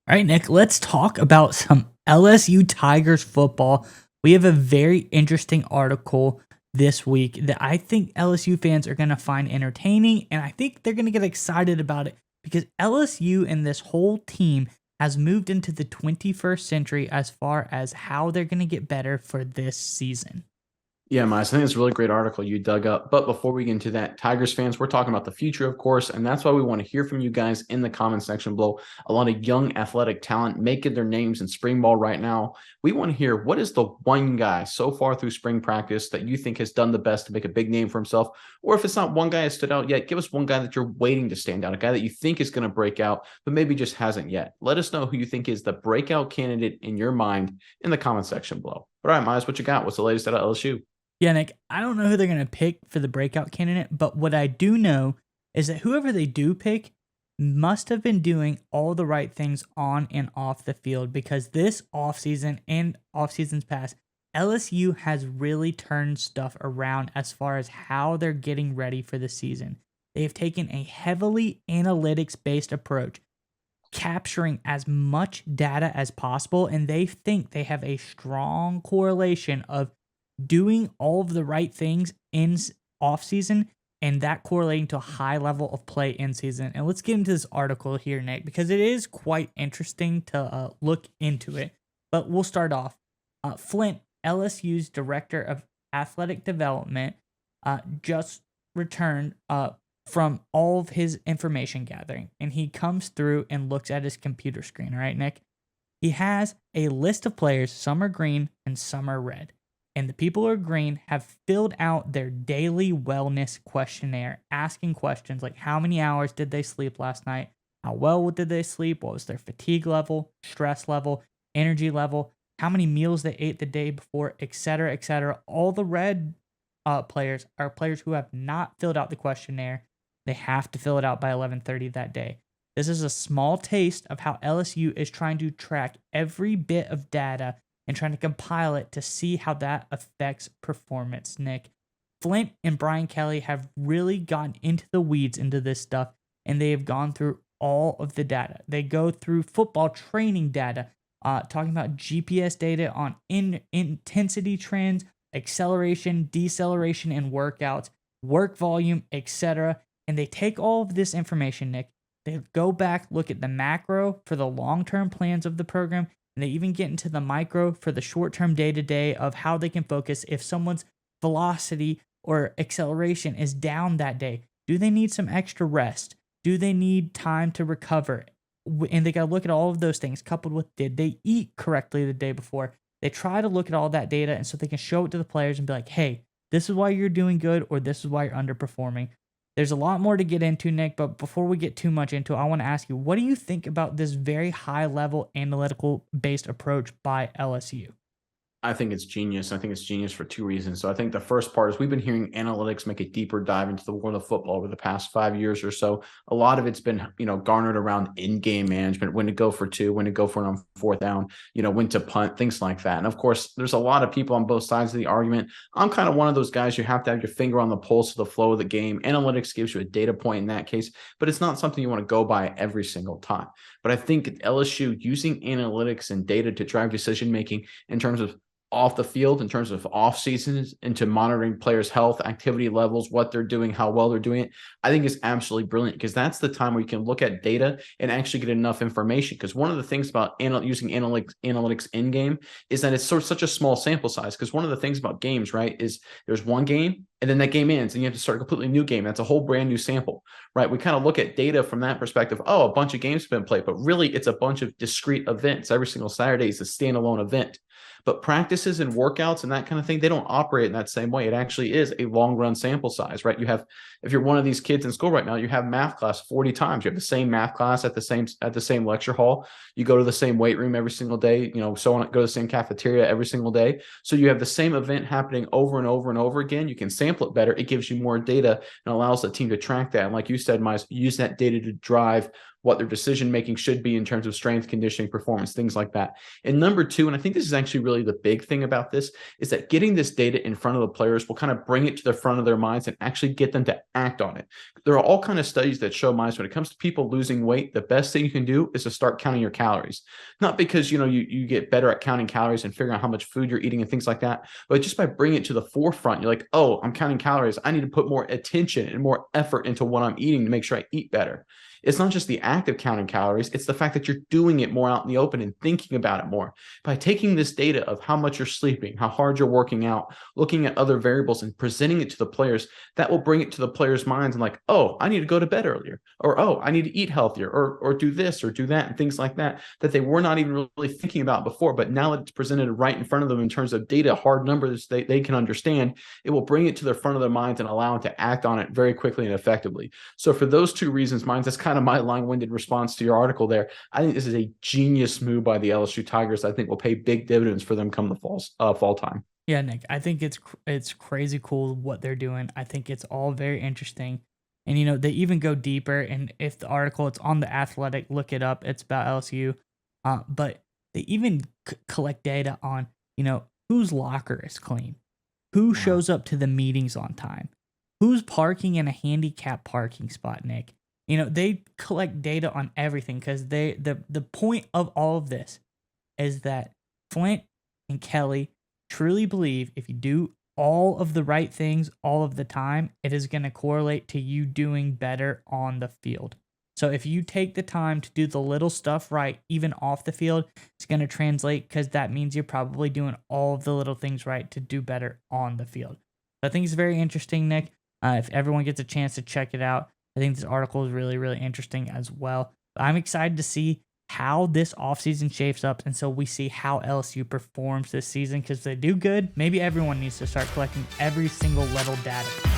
All right, Nick, let's talk about some LSU Tigers football. We have a very interesting article this week that I think LSU fans are going to find entertaining, and I think they're going to get excited about it because LSU and this whole team has moved into the 21st century as far as how they're going to get better for this season. Yeah, Miles, I think it's a really great article you dug up. But before we get into that, Tigers fans, we're talking about the future, of course, and that's why we want to hear from you guys in the comment section below. A lot of young athletic talent making their names in spring ball right now. We want to hear what is the one guy so far through spring practice that you think has done the best to make a big name for himself? Or if it's not one guy that stood out yet, give us one guy that you're waiting to stand out, a guy that you think is going to break out, but maybe just hasn't yet. Let us know who you think is the breakout candidate in your mind in the comment section below. All right, Miles, what you got? What's the latest out of LSU? Yeah, Nick, I don't know who they're going to pick for the breakout candidate, but what I do know is that whoever they do pick must have been doing all the right things on and off the field because this offseason and off seasons past, LSU has really turned stuff around as far as how they're getting ready for the season. They've taken a heavily analytics based approach, capturing as much data as possible, and they think they have a strong correlation of doing all of the right things in off season and that correlating to a high level of play in season. And let's get into this article here, Nick, because it is quite interesting to look into it. But we'll start off. Flint, LSU's director of athletic development, just returned from all of his information gathering, and he comes through and looks at his computer screen. All right, Nick. He has a list of players. Some are green and some are red. And the people who are green have filled out their daily wellness questionnaire, asking questions like how many hours did they sleep last night? How well did they sleep? What was their fatigue level, stress level, energy level? How many meals they ate the day before, etc., etc. All the red players are players who have not filled out the questionnaire. They have to fill it out by 11:30 that day. This is a small taste of how LSU is trying to track every bit of data and trying to compile it to see how that affects performance, Nick. Flint and Brian Kelly have really gotten into the weeds into this stuff, and they have gone through all of the data. They go through football training data, talking about GPS data on intensity trends, acceleration, deceleration, and workouts, work volume, etc. And they take all of this information, Nick. They go back, look at the macro for the long-term plans of the program, and they even get into the micro for the short-term day-to-day of how they can focus if someone's velocity or acceleration is down that day. Do they need some extra rest? Do they need time to recover? And they got to look at all of those things coupled with did they eat correctly the day before? They try to look at all that data and so they can show it to the players and be like, hey, this is why you're doing good or this is why you're underperforming. There's a lot more to get into, Nick, but before we get too much into it, I want to ask you, what do you think about this very high level analytical based approach by LSU? I think it's genius. I think it's genius for two reasons. So I think the first part is we've been hearing analytics make a deeper dive into the world of football over the past 5 years or so. A lot of it's been, garnered around in-game management, when to go for two, when to go for it on fourth down, when to punt, things like that. And of course, there's a lot of people on both sides of the argument. I'm kind of one of those guys. You have to have your finger on the pulse of the flow of the game. Analytics gives you a data point in that case, but it's not something you want to go by every single time. But I think LSU using analytics and data to drive decision making in terms of off the field, in terms of off seasons, into monitoring players' health, activity levels, what they're doing, how well they're doing it, I think is absolutely brilliant because that's the time where you can look at data and actually get enough information. Because one of the things about using analytics in game is that it's such a small sample size. Because one of the things about games, right, is there's one game and then that game ends and you have to start a completely new game. That's a whole brand new sample, right? We kind of look at data from that perspective. Oh, a bunch of games have been played, but really it's a bunch of discrete events. Every single Saturday is a standalone event. But practices and workouts and that kind of thing, they don't operate in that same way. It actually is a long run sample size, right? You have, if you're one of these kids in school right now, you have math class 40 times. You have the same math class at the same lecture hall. You go to the same weight room every single day, so on, go to the same cafeteria every single day. So you have the same event happening over and over and over again. You can sample it better. It gives you more data and allows the team to track that. And like you said, Miles, use that data to drive what their decision making should be in terms of strength, conditioning, performance, things like that. And number two, and I think this is actually really the big thing about this, is that getting this data in front of the players will kind of bring it to the front of their minds and actually get them to act on it. There are all kind of studies that show, Miles, when it comes to people losing weight, the best thing you can do is to start counting your calories. Not because you get better at counting calories and figuring out how much food you're eating and things like that, but just by bringing it to the forefront. You're like, oh, I'm counting calories. I need to put more attention and more effort into what I'm eating to make sure I eat better. It's not just the act of counting calories, it's the fact that you're doing it more out in the open and thinking about it more. By taking this data of how much you're sleeping, how hard you're working out, looking at other variables and presenting it to the players, that will bring it to the players' minds and like, oh, I need to go to bed earlier, or oh, I need to eat healthier, or do this or do that, and things like that, that they were not even really thinking about before. But now that it's presented right in front of them in terms of data, hard numbers they can understand, it will bring it to the front of their minds and allow them to act on it very quickly and effectively. So for those two reasons, Minds, that's kind of my long-winded response to your article there. I think this is a genius move by the LSU Tigers. I think will pay big dividends for them come the fall time. Yeah, Nick, I think it's crazy cool what they're doing. I think it's all very interesting. And they even go deeper, and if the article, it's on The Athletic, look it up. It's about LSU. But they even collect data on, whose locker is clean, who shows up to the meetings on time, who's parking in a handicap parking spot, Nick. They collect data on everything because the point of all of this is that Flint and Kelly truly believe if you do all of the right things all of the time, it is going to correlate to you doing better on the field. So if you take the time to do the little stuff right, even off the field, it's going to translate because that means you're probably doing all of the little things right to do better on the field. So I think it's very interesting, Nick. If everyone gets a chance to check it out, I think this article is really, really interesting as well. But I'm excited to see how this offseason shapes up, and so we see how LSU performs this season, because if they do good, maybe everyone needs to start collecting every single little data.